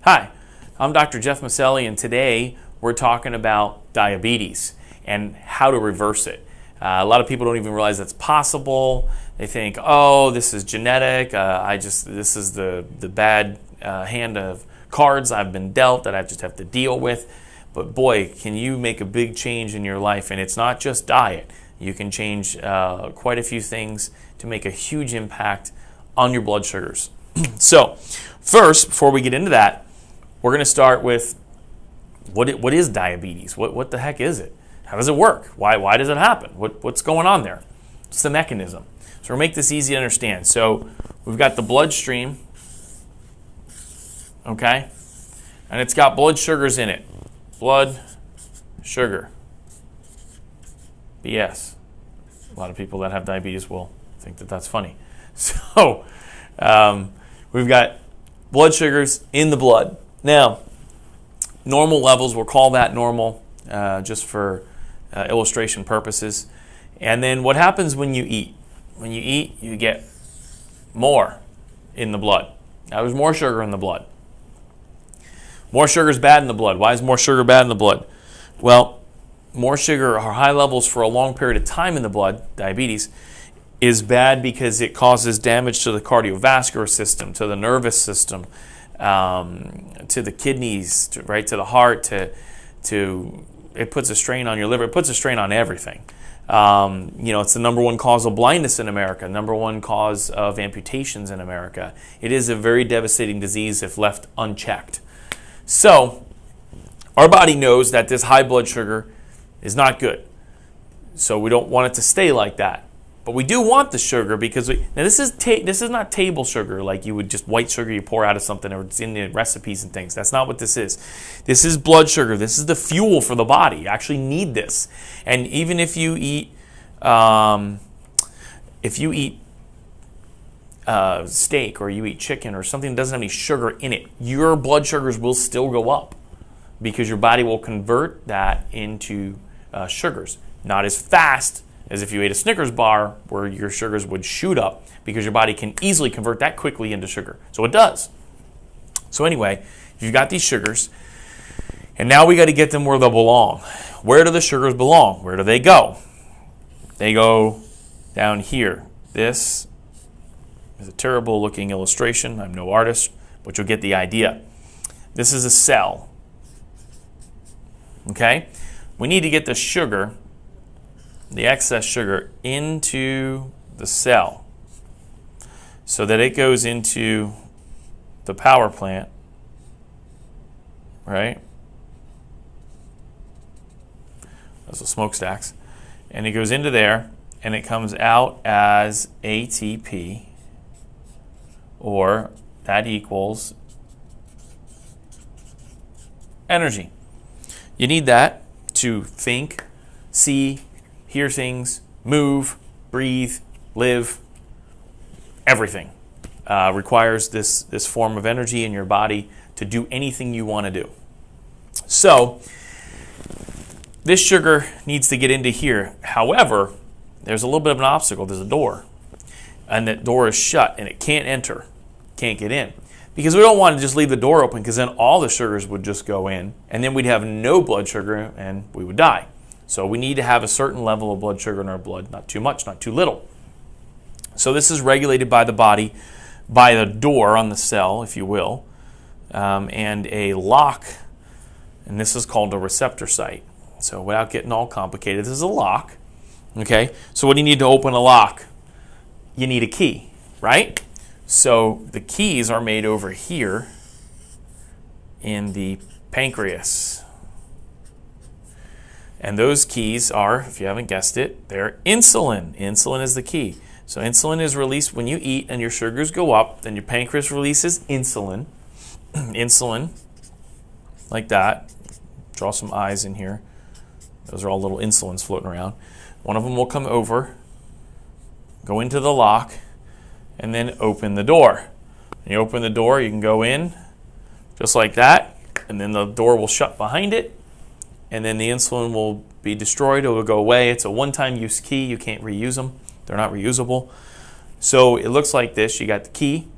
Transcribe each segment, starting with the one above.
Hi, I'm Dr. Jeff Maselli, and today we're talking about diabetes and how to reverse it. A lot of people don't even realize that's possible. They think, oh, this is genetic. This is the bad hand of cards I've been dealt that I just have to deal with. But boy, can you make a big change in your life, and it's not just diet. You can change quite a few things to make a huge impact on your blood sugars. So, first, before we get into that, we're going to start with what is diabetes? What the heck is it? How does it work? Why does it happen? What's going on there? What's the mechanism? So we'll make this easy to understand. So we've got the bloodstream, okay? And it's got blood sugars in it. Blood sugar. BS. A lot of people that have diabetes will think that that's funny. So we've got blood sugars in the blood. Now, normal levels, we'll call that normal just for illustration purposes. And then what happens when you eat? When you eat, you get more in the blood. Now, there's more sugar in the blood. More sugar is bad in the blood. Why is more sugar bad in the blood? Well, more sugar or high levels for a long period of time in the blood, diabetes, is bad because it causes damage to the cardiovascular system, to the nervous system, to the kidneys, to the heart, it puts a strain on your liver. It puts a strain on everything. It's the number one cause of blindness in America, number one cause of amputations in America. It is a very devastating disease if left unchecked. So, our body knows that this high blood sugar is not good. So we don't want it to stay like that. But we do want the sugar because now this is not table sugar like you would just white sugar you pour out of something or it's in the recipes and things. That's not what this is. This is blood sugar. This is the fuel for the body. You actually need this. And even if you eat steak or you eat chicken or something that doesn't have any sugar in it, your blood sugars will still go up because your body will convert that into sugars. Not as fast as if you ate a Snickers bar where your sugars would shoot up because your body can easily convert that quickly into sugar. So it does. So anyway, you've got these sugars, and now we got to get them where they belong. Where do the sugars belong? Where do they go? They go down here. This is a terrible looking illustration. I'm no artist, but you'll get the idea. This is a cell. Okay? We need to get the sugar, the excess sugar, into the cell so that it goes into the power plant, right? Those are smokestacks. And it goes into there and it comes out as ATP, or that equals energy. You need that to think, see, hear things, move, breathe, live. Everything requires this form of energy in your body to do anything you want to do. So this sugar needs to get into here. However, there's a little bit of an obstacle. There's a door, and that door is shut and it can't enter, can't get in. Because we don't want to just leave the door open because then all the sugars would just go in and then we'd have no blood sugar and we would die. So we need to have a certain level of blood sugar in our blood, not too much, not too little. So this is regulated by the body, by the door on the cell, if you will, and a lock, and this is called a receptor site. So without getting all complicated, this is a lock. Okay, so what do you need to open a lock? You need a key, right? So the keys are made over here in the pancreas. And those keys are, if you haven't guessed it, they're insulin. Insulin is the key. So insulin is released when you eat and your sugars go up. Then your pancreas releases insulin. Insulin, like that. Draw some eyes in here. Those are all little insulins floating around. One of them will come over, go into the lock, and then open the door. When you open the door, you can go in just like that, and then the door will shut behind it. And then the insulin will be destroyed. It will go away. It's a one-time use key. You can't reuse them. They're not reusable. So it looks like this. You got the key,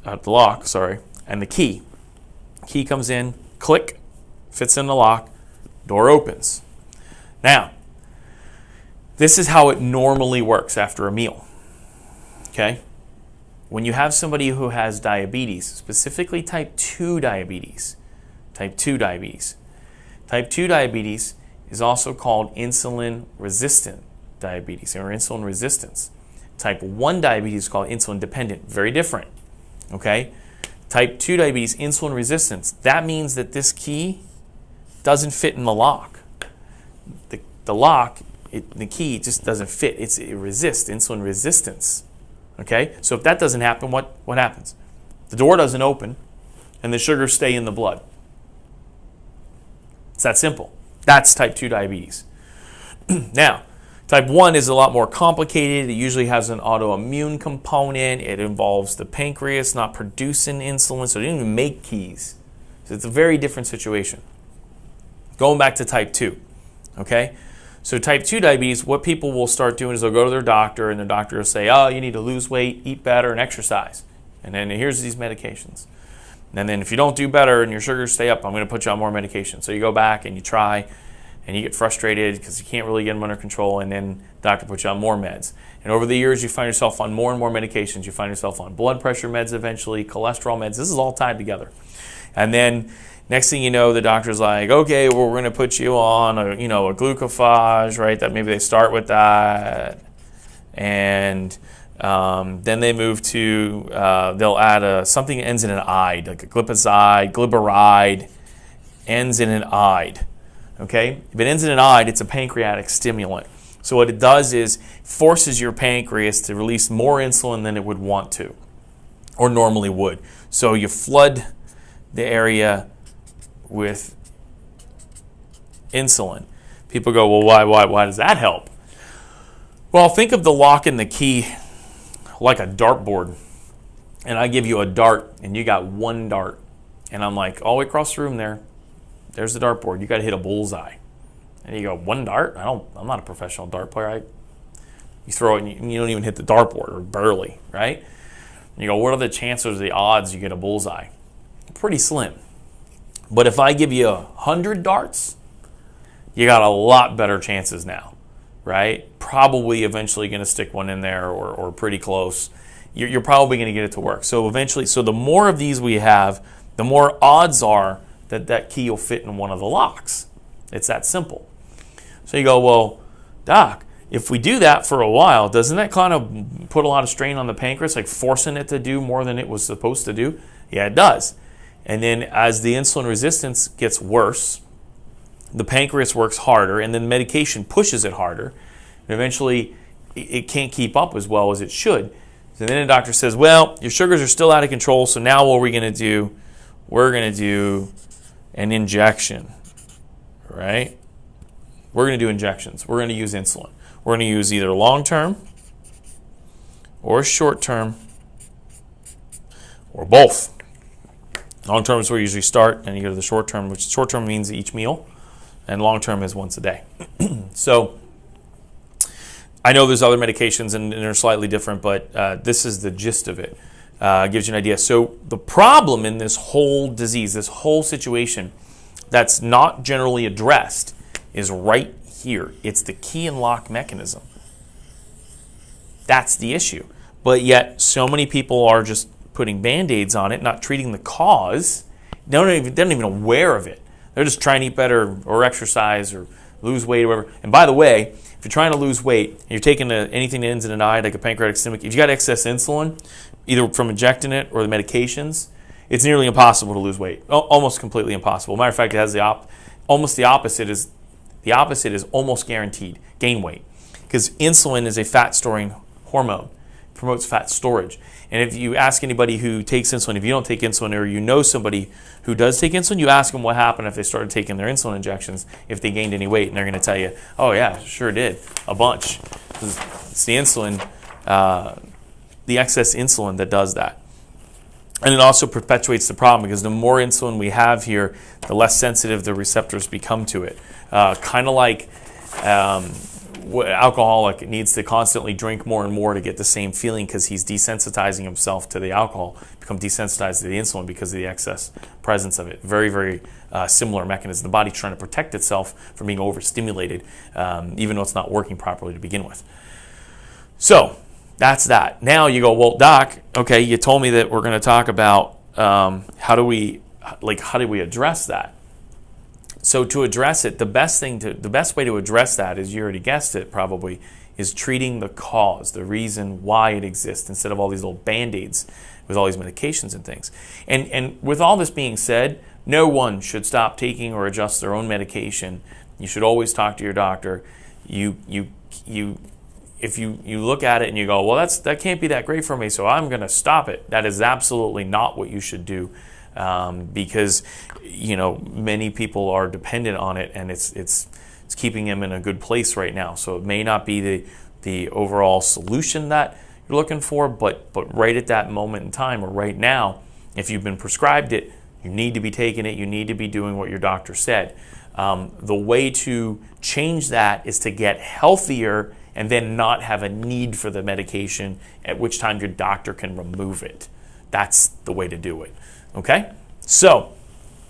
the lock, sorry, and the key. key comes in, click, fits in the lock, door opens. Now, this is how it normally works after a meal. Okay? When you have somebody who has diabetes, specifically type 2 diabetes, type 2 diabetes is also called insulin resistant diabetes or insulin resistance. Type 1 diabetes is called insulin dependent, very different. Okay? Type 2 diabetes, insulin resistance. That means that this key doesn't fit in the lock. The lock, the key just doesn't fit. It resists, insulin resistance. Okay? So if that doesn't happen, what happens? The door doesn't open and the sugars stay in the blood. It's that simple. That's type 2 diabetes. Now, type 1 is a lot more complicated. It usually has an autoimmune component. It involves the pancreas not producing insulin, so they don't even make keys. So it's a very different situation. Going back to type 2, okay? So type 2 diabetes, what people will start doing is they'll go to their doctor, and the doctor will say, oh, you need to lose weight, eat better, and exercise. And then here's these medications. And then if you don't do better and your sugars stay up, I'm going to put you on more medication. So you go back and you try, and you get frustrated because you can't really get them under control, and then the doctor puts you on more meds. And over the years, you find yourself on more and more medications. You find yourself on blood pressure meds eventually, cholesterol meds. This is all tied together. And then next thing you know, the doctor's like, okay, well, we're going to put you on a glucophage, right? That maybe they start with that. And then they move to, they'll add something that ends in an "ide," like a glipizide, glyburide, ends in an "ide." Okay? If it ends in an "ide," it's a pancreatic stimulant. So what it does is forces your pancreas to release more insulin than it would want to, or normally would. So you flood the area with insulin. People go, well, why does that help? Well, think of the lock and the key like a dartboard. And I give you a dart, and you got one dart. And I'm like, all the way across the room there's the dartboard. You got to hit a bullseye. And you go, one dart? I'm not a professional dart player. You throw it, and you don't even hit the dartboard, or barely, right? And you go, what are the chances, the odds you get a bullseye? Pretty slim. But if I give you 100 darts, you got a lot better chances now, right? Probably eventually going to stick one in there, or pretty close. You're probably going to get it to work. So eventually, the more of these we have, the more odds are that key will fit in one of the locks. It's that simple. So you go, well, doc, if we do that for a while, doesn't that kind of put a lot of strain on the pancreas, like forcing it to do more than it was supposed to do? Yeah, it does. And then as the insulin resistance gets worse, the pancreas works harder, and then medication pushes it harder. And eventually, it can't keep up as well as it should. So then the doctor says, well, your sugars are still out of control, so now what are we going to do? We're going to do an injection, right? We're going to do injections. We're going to use insulin. We're going to use either long-term or short-term or both. Long-term is where you usually start, and you go to the short-term, which short-term means each meal, and long-term is once a day. So I know there's other medications, and they're slightly different, but this is the gist of it. Gives you an idea. So the problem in this whole disease, this whole situation that's not generally addressed is right here. It's the key and lock mechanism. That's the issue. But yet so many people are just putting Band-Aids on it, not treating the cause. They're not even aware of it. They're just trying to eat better or exercise or lose weight or whatever. And by the way, if you're trying to lose weight and you're taking anything that ends in an "ide," like a pancreatic stimulant, if you got excess insulin, either from injecting it or the medications, it's nearly impossible to lose weight. Almost completely impossible. Matter of fact, it has almost the opposite is almost guaranteed, gain weight. Because insulin is a fat-storing hormone. It promotes fat storage. And if you ask anybody who takes insulin, if you don't take insulin, or you know somebody who does take insulin, you ask them what happened if they started taking their insulin injections, if they gained any weight, and they're going to tell you, oh yeah, sure did, a bunch. It's the insulin, the excess insulin that does that. And it also perpetuates the problem, because the more insulin we have here, the less sensitive the receptors become to it. Kind of like alcoholic needs to constantly drink more and more to get the same feeling, because he's desensitizing himself to the alcohol. become desensitized to the insulin because of the excess presence of it. Very, very similar mechanism. The body's trying to protect itself from being overstimulated, even though it's not working properly to begin with. So that's that. Now you go, well, doc, okay, you told me that we're going to talk about how do we address that? So to address it, the best way to address that is, you already guessed it probably, is treating the cause, the reason why it exists, instead of all these little band-aids with all these medications and things. And with all this being said, no one should stop taking or adjust their own medication. You should always talk to your doctor. If you look at it and you go, well, that can't be that great for me, so I'm going to stop it. That is absolutely not what you should do, because many people are dependent on it, and it's keeping them in a good place right now. So it may not be the overall solution that you're looking for, but right at that moment in time, or right now, if you've been prescribed it, you need to be taking it. You need to be doing what your doctor said. The way to change that is to get healthier and then not have a need for the medication, at which time your doctor can remove it. That's the way to do it. Okay? So,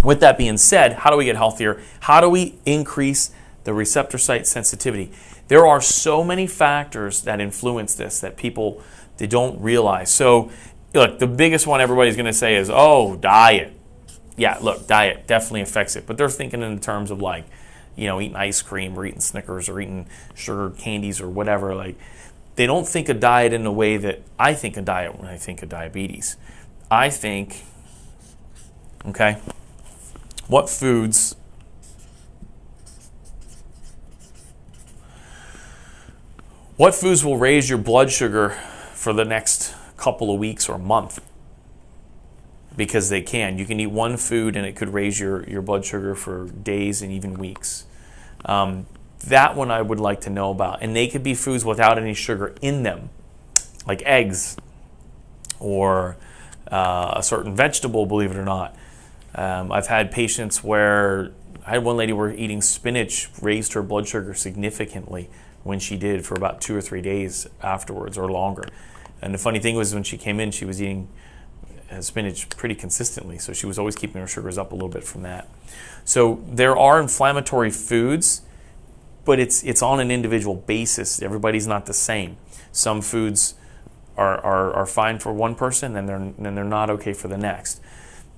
with that being said, how do we get healthier? How do we increase the receptor site sensitivity? There are so many factors that influence this that people, they don't realize. So, look, the biggest one everybody's going to say is, oh, diet. Yeah, look, diet definitely affects it. But they're thinking in terms of eating ice cream or eating Snickers or eating sugar candies or whatever. They don't think of diet in the way that I think of diet when I think of diabetes. I think, okay, what foods will raise your blood sugar for the next couple of weeks or month? Because they can. You can eat one food and it could raise your blood sugar for days and even weeks. That one I would like to know about. And they could be foods without any sugar in them, like eggs or a certain vegetable, believe it or not. I've had patients where, I had one lady where eating spinach raised her blood sugar significantly when she did for about 2 or 3 days afterwards or longer. And the funny thing was, when she came in, she was eating spinach pretty consistently, so she was always keeping her sugars up a little bit from that. So there are inflammatory foods, but it's on an individual basis. Everybody's not the same. Some foods are fine for one person, and they're not okay for the next.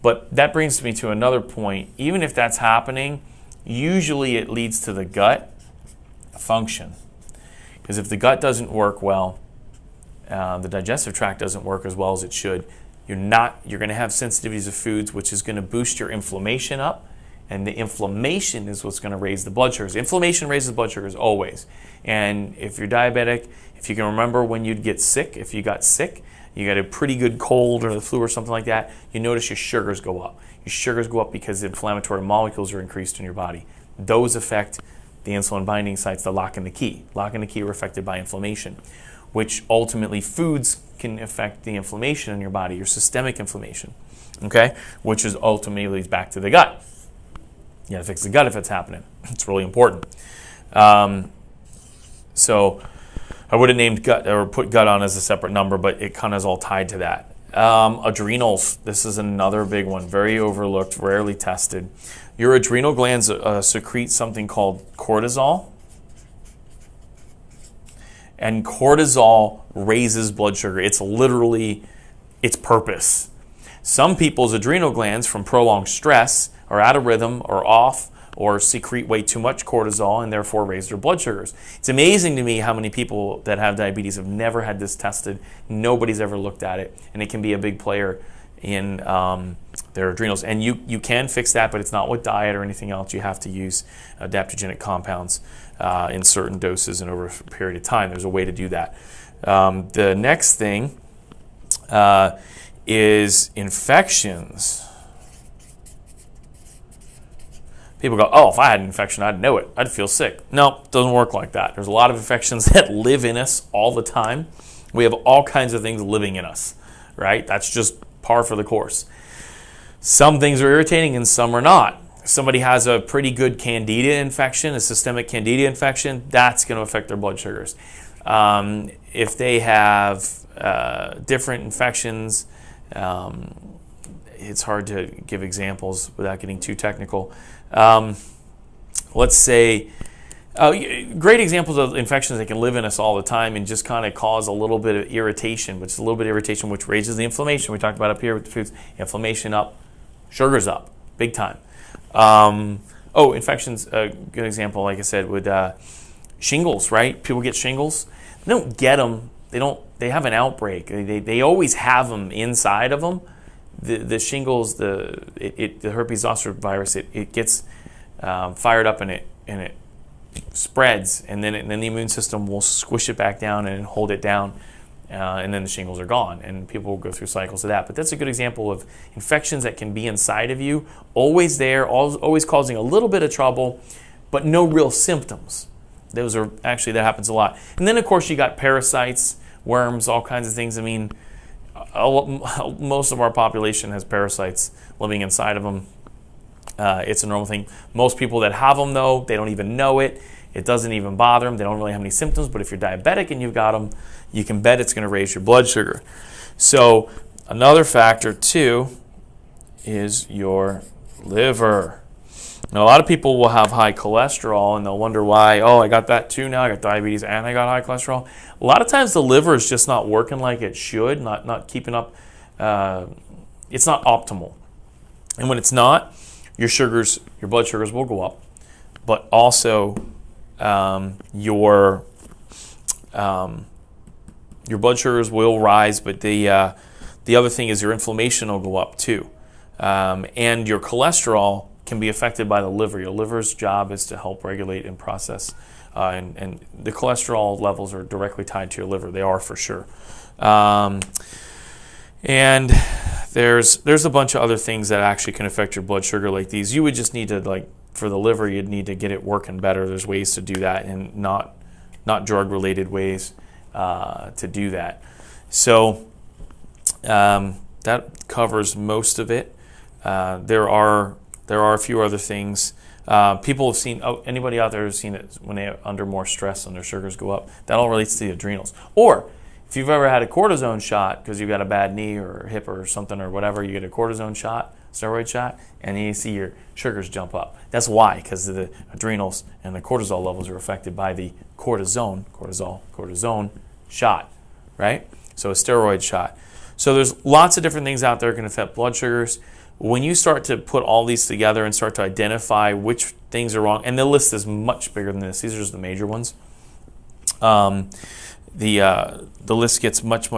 But that brings me to another point. Even if that's happening, usually it leads to the gut function. Because if the gut doesn't work well, the digestive tract doesn't work as well as it should, you're going to have sensitivities to foods, which is going to boost your inflammation up, and the inflammation is what's going to raise the blood sugars. Inflammation raises blood sugars always. And if you're diabetic, if you can remember when you'd get sick, if you got sick, you got a pretty good cold or the flu or something like that, you notice your sugars go up. Your sugars go up because the inflammatory molecules are increased in your body. Those affect the insulin binding sites, the lock and the key. Lock and the key are affected by inflammation, which ultimately foods can affect the inflammation in your body, your systemic inflammation, okay? Which is ultimately leads back to the gut. You gotta fix the gut if it's happening. It's really important. So I would have named gut or put gut on as a separate number, but it kind of is all tied to that. Adrenals, this is another big one, very overlooked, rarely tested. Your adrenal glands secrete something called cortisol. And cortisol raises blood sugar. It's literally its purpose. Some people's adrenal glands from prolonged stress are out of rhythm or off or secrete way too much cortisol and therefore raise their blood sugars. It's amazing to me how many people that have diabetes have never had this tested. Nobody's ever looked at it, and it can be a big player in their adrenals. And you can fix that, but it's not with diet or anything else. You have to use adaptogenic compounds in certain doses and over a period of time. There's a way to do that. The next thing is infections. People go, oh, if I had an infection, I'd know it. I'd feel sick. No, it doesn't work like that. There's a lot of infections that live in us all the time. We have all kinds of things living in us, right? That's just par for the course. Some things are irritating and some are not. If somebody has a pretty good candida infection, a systemic candida infection, that's going to affect their blood sugars. If they have different infections It's hard to give examples without getting too technical. Let's say, great examples of infections that can live in us all the time and just kind of cause a little bit of irritation, which is a little bit of irritation, which raises the inflammation. We talked about up here with the foods. Inflammation up, sugars up, big time. Infections, a good example, like I said, would shingles, right? People get shingles. They don't get them. They have an outbreak. They always have them inside of them. The shingles, the herpes zoster virus, it gets fired up and it spreads, and then the immune system will squish it back down and hold it down, and then the shingles are gone, and people will go through cycles of that. But that's a good example of infections that can be inside of you, always there, always causing a little bit of trouble, but no real symptoms. That happens a lot. And then of course you got parasites, worms, all kinds of things. I mean, most of our population has parasites living inside of them. It's a normal thing. Most people that have them, though, they don't even know it. It doesn't even bother them. They don't really have any symptoms. But if you're diabetic and you've got them, you can bet it's going to raise your blood sugar. So another factor, too, is your liver. Now, a lot of people will have high cholesterol, and they'll wonder why, I got that too now. I got diabetes and I got high cholesterol. A lot of times the liver is just not working like it should, not keeping up. It's not optimal. And when it's not, your blood sugars will go up. But also your blood sugars will rise, but the other thing is your inflammation will go up too. And your cholesterol can be affected by the liver. Your liver's job is to help regulate and process, and the cholesterol levels are directly tied to your liver. They are for sure. And there's a bunch of other things that actually can affect your blood sugar like these. You would just need to, for the liver, you'd need to get it working better. There's ways to do that, and not drug-related ways to do that. So that covers most of it. There are a few other things. People have seen, anybody out there who's seen it when they're under more stress and their sugars go up. That all relates to the adrenals. Or if you've ever had a cortisone shot because you've got a bad knee or hip or something or whatever, you get a cortisone shot, steroid shot, and then you see your sugars jump up. That's why, because the adrenals and the cortisol levels are affected by the cortisone shot, right? So a steroid shot. So there's lots of different things out there that can affect blood sugars. When you start to put all these together and start to identify which things are wrong, and the list is much bigger than this. These are just the major ones. The list gets much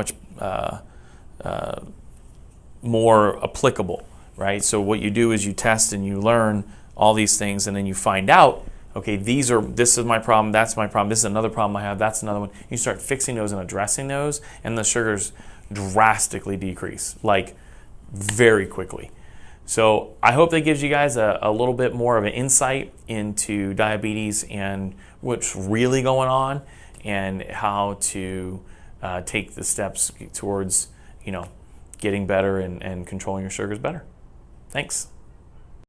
more applicable, right? So what you do is you test and you learn all these things, and then you find out, okay, this is my problem, that's my problem, this is another problem I have, that's another one. You start fixing those and addressing those, and the sugars drastically decrease, very quickly. So I hope that gives you guys a little bit more of an insight into diabetes and what's really going on, and how to take the steps towards getting better and controlling your sugars better. Thanks.